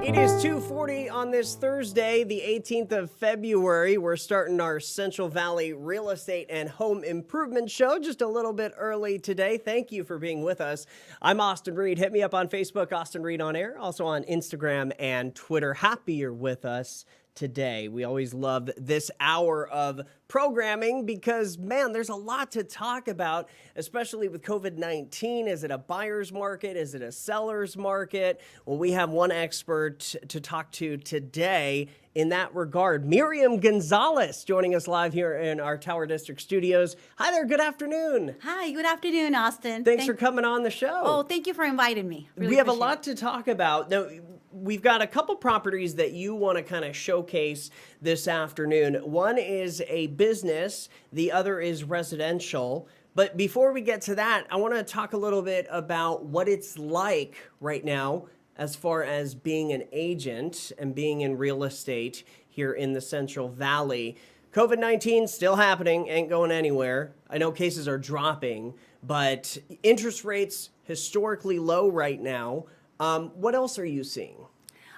It is 2:40 on this Thursday, the 18th of February. We're starting our Central Valley Real Estate and Home Improvement Show just a little bit early today. Thank you for being with us. I'm Austin Reed. Hit me up on Facebook, Austin Reed on Air, also on Instagram and Twitter. Happy you're with us today. We always love this hour of programming because, man, there's a lot to talk about, especially with COVID-19. Is it a buyer's market? Is it a seller's market? Well, we have one expert to talk to today in that regard. Miriam Gonzalez joining us live here in our Tower District studios. Hi there. Good afternoon. Hi, good afternoon, Austin. Thanks for coming on the show. Oh, thank you for inviting me. Really we have a appreciate lot to talk about. Now, we've got a couple properties that you want to kind of showcase this afternoon. One is a business, the other is residential. But before we get to that, I want to talk a little bit about what it's like right now as far as being an agent and being in real estate here in the Central Valley. COVID-19 still happening, ain't going anywhere. I know cases are dropping, but interest rates historically low right now. What else are you seeing?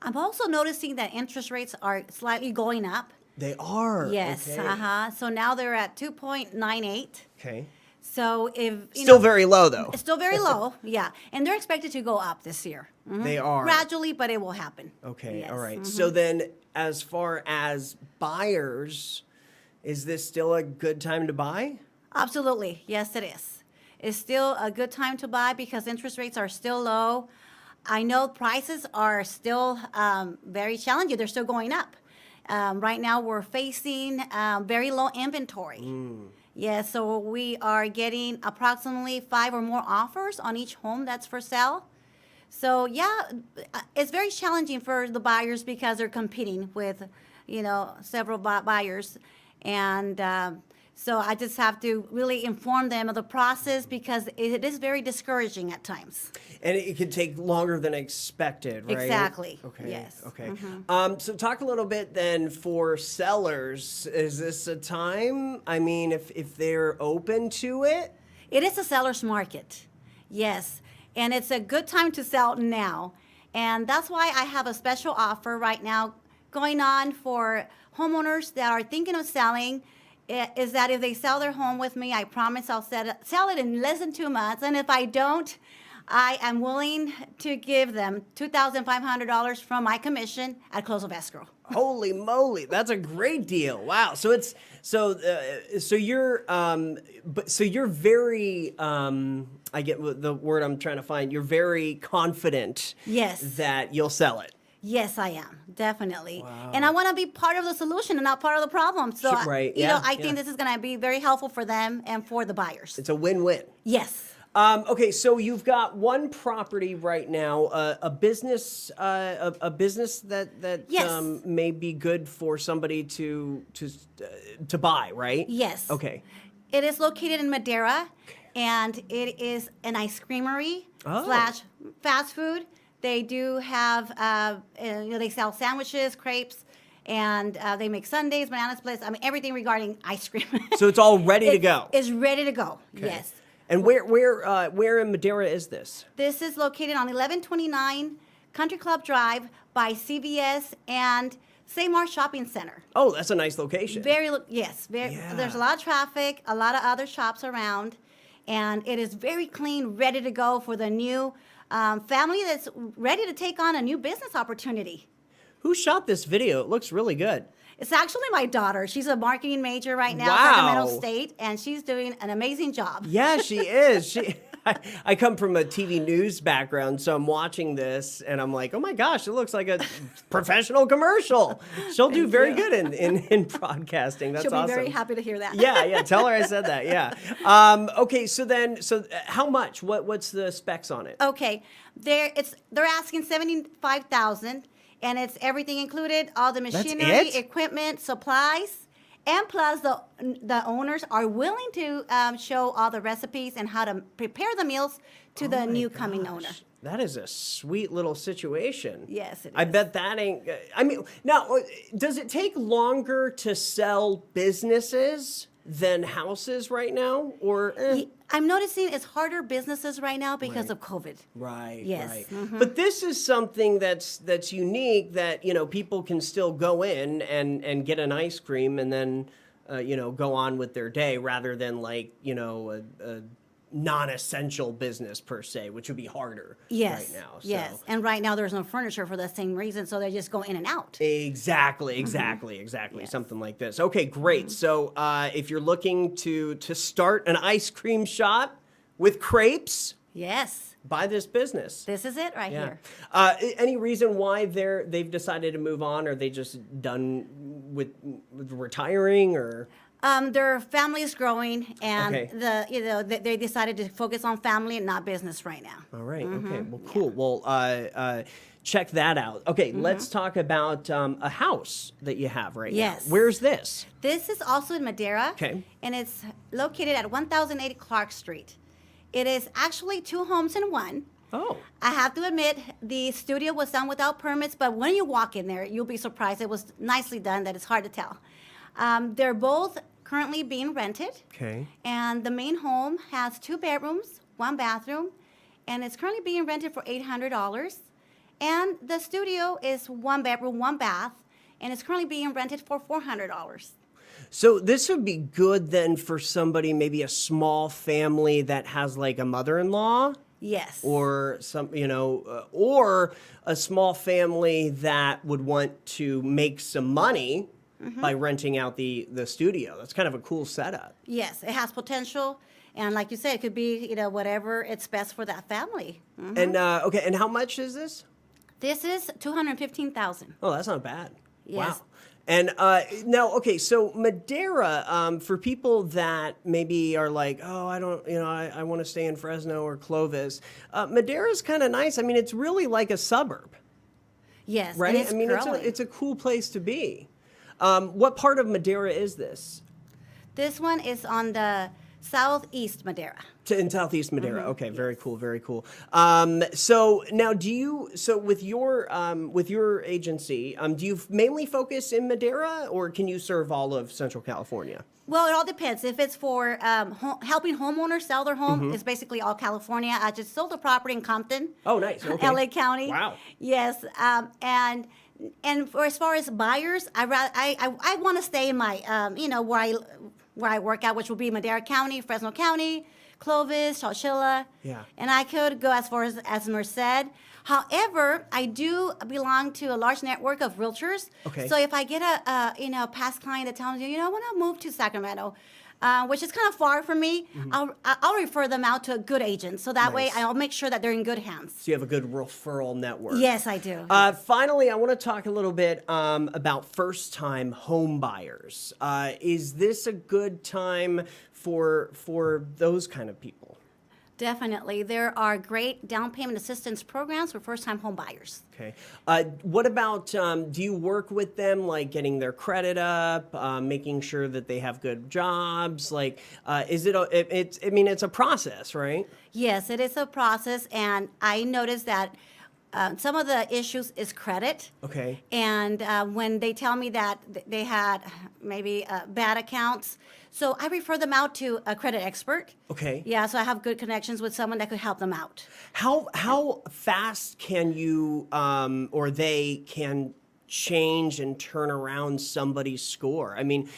I'm also noticing that interest rates are slightly going up. They are? Yes, Okay. So now they're at 2.98. Okay. So if Still very low, though. it's still very low, yeah. And they're expected to go up this year. Mhm. They are. Gradually, but it will happen. Okay, Yes. all right. So then, as far as buyers, is this still a good time to buy? Absolutely, yes, it is. It's still a good time to buy because interest rates are still low. I know prices are still very challenging. They're still going up. Right now, we're facing very low inventory. Yes, so we are getting approximately 5 or more offers on each home that's for sale. So yeah, it's very challenging for the buyers because they're competing with, several buyers. And so I just have to really inform them of the process because it is very discouraging at times. And it could take longer than expected, right? Exactly. Okay. Yes. Okay. So talk a little bit then for sellers. Is this a time? I mean, if they're open to it? It is a seller's market. Yes. And it's a good time to sell now. And that's why I have a special offer right now going on for homeowners that are thinking of selling. Is that if they sell their home with me, I promise I'll sell it in less than 2 months. And if I don't, I am willing to give them $2,500 from my commission at close of escrow. Holy moly, that's a great deal! Wow. So it's so you're very I get the word I'm trying to find. You're very confident. Yes. That you'll sell it. Yes, I am, definitely. Wow. And I want to be part of the solution and not part of the problem. So, Sure, right. I think this is going to be very helpful for them and for the buyers. It's a win-win. Yes. Okay, so you've got one property right now, a business that Yes. may be good for somebody to buy, right? Yes. Okay. It is located in Madera, and it is an ice creamery Oh. / fast food. They do have, they sell sandwiches, crepes, and they make sundaes, banana splits. I mean, everything regarding ice cream. So it's all ready to go. It's ready to go. Okay. Yes. And where in Madera is this? This is located on 1129 Country Club Drive by CVS and Seymour Shopping Center. Oh, that's a nice location. Yes. Yeah. There's a lot of traffic, a lot of other shops around, and it is very clean, ready to go for the new family that's ready to take on a new business opportunity. Who shot this video? It looks really good. It's actually my daughter. She's a marketing major right now at Wow. Sacramento State, and she's doing an amazing job. Yeah, she is. I come from a TV news background, so I'm watching this and I'm like, oh my gosh, it looks like a professional commercial. She'll do very good in broadcasting. That's She'll be awesome. very happy to hear that. Yeah. Tell her I said that. Yeah. Okay. So how much? What's the specs on it? Okay, they're asking $75,000, and it's everything included, all the machinery, it? equipment, supplies, and plus the owners are willing to show all the recipes and how to prepare the meals to the new coming owner. That is a sweet little situation. Yes, it I is. bet that ain't. I mean, now, does it take longer to sell businesses than houses right now, or? I'm noticing it's harder businesses right now because of COVID. Right, Yes. right. Mhm. But this is something that's unique that, people can still go in and get an ice cream and then, go on with their day rather than like, a non-essential business per se, which would be harder Yes. right now. Yes. So. And right now there's no furniture for the same reason, so they just go in and out. Exactly. Yes. Something like this. Okay, great. So if you're looking to start an ice cream shop with crepes, Yes. buy this business. This is it right here. Any reason why they've decided to move on? Are they just done with retiring, or? Their family is growing, and Okay. they decided to focus on family and not business right now. All right. Okay. Well, cool. Well, check that out. Okay. Let's talk about a house that you have right Yes. now. Where's this? This is also in Madera, Okay. and it's located at 1080 Clark Street. It is actually 2 homes in one. Oh. I have to admit, the studio was done without permits, but when you walk in there, you'll be surprised. It was nicely done, that it's hard to tell. They're both currently being rented. Okay. And the main home has 2 bedrooms, 1 bathroom, and it's currently being rented for $800. And the studio is 1 bedroom, 1 bath, and it's currently being rented for $400. So this would be good then for somebody, maybe a small family that has like a mother-in-law. Yes. Or or a small family that would want to make some money by renting out the studio. That's kind of a cool setup. Yes, it has potential. And like you said, it could be, whatever it's best for that family. And okay, and how much is this? This is $215,000. Oh, that's not bad. Yes. Wow. And now, okay, so Madera, for people that maybe are like, oh, I don't, I want to stay in Fresno or Clovis, Madera's kind of nice. I mean, it's really like a suburb, Yes, right? and it's I mean, growing. it's a cool place to be. What part of Madera is this? This one is on the southeast Madera. In Southeast Madera. Okay, very cool, very cool. So now, with your agency, do you mainly focus in Madera, or can you serve all of Central California? Well, it all depends. If it's for helping homeowners sell their home, it's basically all California. I just sold a property in Compton. Oh, nice. Okay. LA County. Wow. Yes, and for as far as buyers, I want to stay in my where I work out, which will be Madera County, Fresno County, Clovis, Chowchilla. Yeah. And I could go as far as Merced. However, I do belong to a large network of realtors. Okay. So if I get a past client that tells you, I want to move to Sacramento, which is kind of far from me, I'll refer them out to a good agent. So that way Nice. I'll make sure that they're in good hands. So you have a good referral network. Yes, I do. Finally, I want to talk a little bit about first-time home buyers. Is this a good time for those kind of people? Definitely. There are great down payment assistance programs for first-time home buyers. Okay. What about, do you work with them, like getting their credit up, making sure that they have good jobs? Like, it's a process, right? Yes, it is a process, and I noticed that some of the issues is credit. Okay. And when they tell me that they had maybe bad accounts, so I refer them out to a credit expert. Okay. Yeah, so I have good connections with someone that could help them out. How fast can you or they can change and turn around somebody's score? I mean,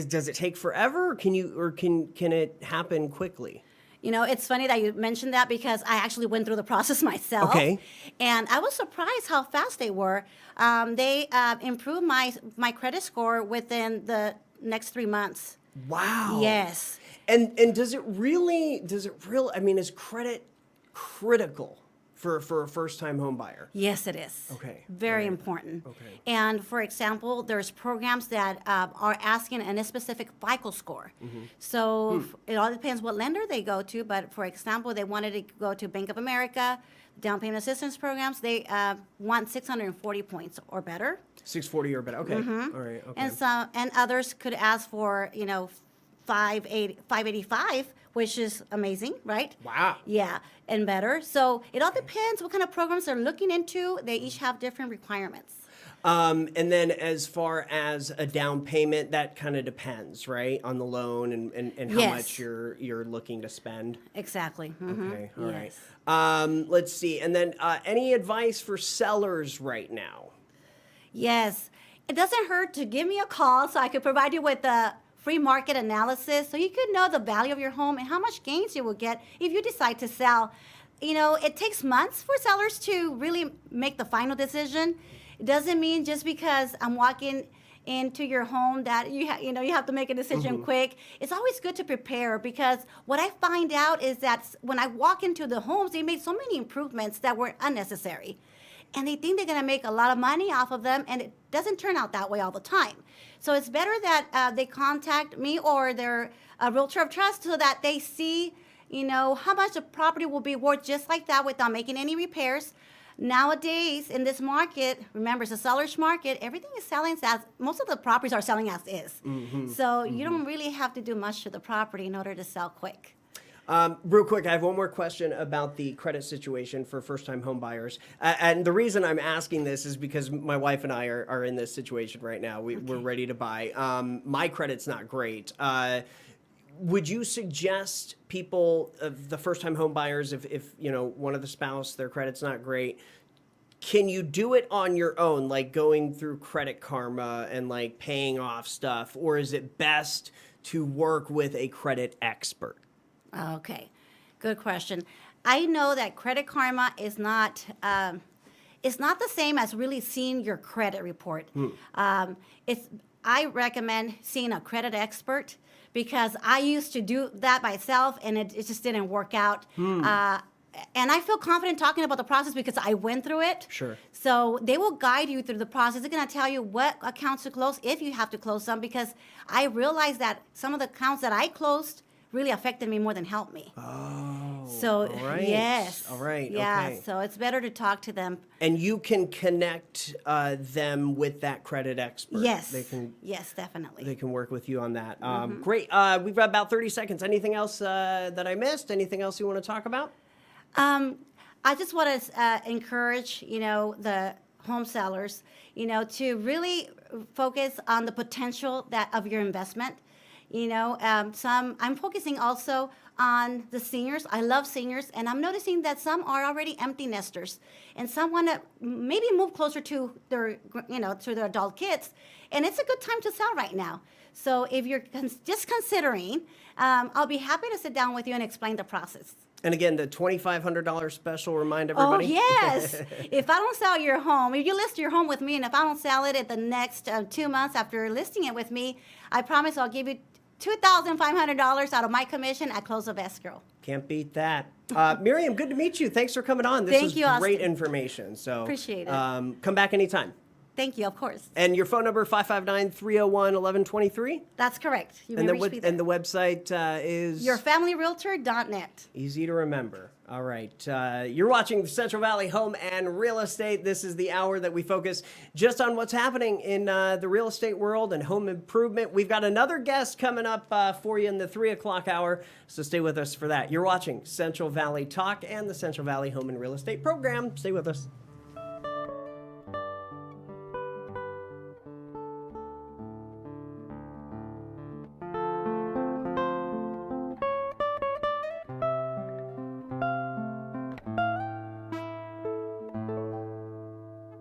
does it take forever, or can it happen quickly? It's funny that you mentioned that because I actually went through the process myself. Okay. And I was surprised how fast they were. They improved my credit score within the next 3 months. Wow. Yes. And does it really, I mean, is credit critical for a first-time home buyer? Yes, it is. Okay. Very All right. important. Okay. And for example, there's programs that are asking a specific FICO score. So it all depends what lender they go to. But for example, they wanted to go to Bank of America, down payment assistance programs. They want 640 points or better. 640 or better. Okay. All right. Okay. And others could ask for 585, which is amazing, right? Wow. Yeah, and better. So it all depends what kind of programs they're looking into. They each have different requirements. And then as far as a down payment, that kind of depends, right, on the loan and how Yes. much you're looking to spend. Exactly. Mhm. Okay, all right. Yes. Let's see. And then any advice for sellers right now? Yes. It doesn't hurt to give me a call so I could provide you with a free market analysis so you could know the value of your home and how much gains you will get if you decide to sell. You know, it takes months for sellers to really make the final decision. It doesn't mean just because I'm walking into your home that you have to make a decision quick. It's always good to prepare because what I find out is that when I walk into the homes, they made so many improvements that were unnecessary. And they think they're going to make a lot of money off of them, and it doesn't turn out that way all the time. So it's better that they contact me or their realtor of trust so that they see, how much the property will be worth just like that without making any repairs. Nowadays, in this market, remember, it's a seller's market, everything is selling as, most of the properties are selling as is. So you don't really have to do much to the property in order to sell quick. Real quick, I have one more question about the credit situation for first-time home buyers. And the reason I'm asking this is because my wife and I are in this situation right now. We're ready to buy. My credit's not great. Would you suggest people, the first-time home buyers, if one of the spouse, their credit's not great, can you do it on your own, like going through Credit Karma and like paying off stuff, or is it best to work with a credit expert? Okay, good question. I know that Credit Karma is not the same as really seeing your credit report. I recommend seeing a credit expert because I used to do that myself and it just didn't work out. And I feel confident talking about the process because I went through it. Sure. So they will guide you through the process. They're going to tell you what accounts to close if you have to close some because I realized that some of the accounts that I closed really affected me more than helped me. Oh, So, all right. yes. All right, Yeah, okay. so it's better to talk to them. And you can connect them with that credit expert. Yes. They Yes, definitely. can work with you on that. Great. We've got about 30 seconds. Anything else that I missed? Anything else you want to talk about? I just want to encourage, the home sellers, to really focus on the potential of your investment. I'm focusing also on the seniors. I love seniors, and I'm noticing that some are already empty nesters, and some want to maybe move closer to their, to their adult kids, and it's a good time to sell right now. So if you're just considering, I'll be happy to sit down with you and explain the process. And again, the $2,500 special, remind everybody. Oh, yes. If I don't sell your home, if you list your home with me, and if I don't sell it in the next 2 months after listing it with me, I promise I'll give you $2,500 out of my commission at close of escrow. Can't beat that. Miriam, good to meet you. Thanks for coming on. This Thank was you, Austin. great information. So Appreciate it. Come back anytime. Thank you, of course. And your phone number, 559-301-1123? That's correct. You may And reach me there. the website is? Yourfamilyrealtor.net. Easy to remember. All right. You're watching Central Valley Home and Real Estate. This is the hour that we focus just on what's happening in the real estate world and home improvement. We've got another guest coming up for you in the 3 o'clock hour, so stay with us for that. You're watching Central Valley Talk and the Central Valley Home and Real Estate program. Stay with us.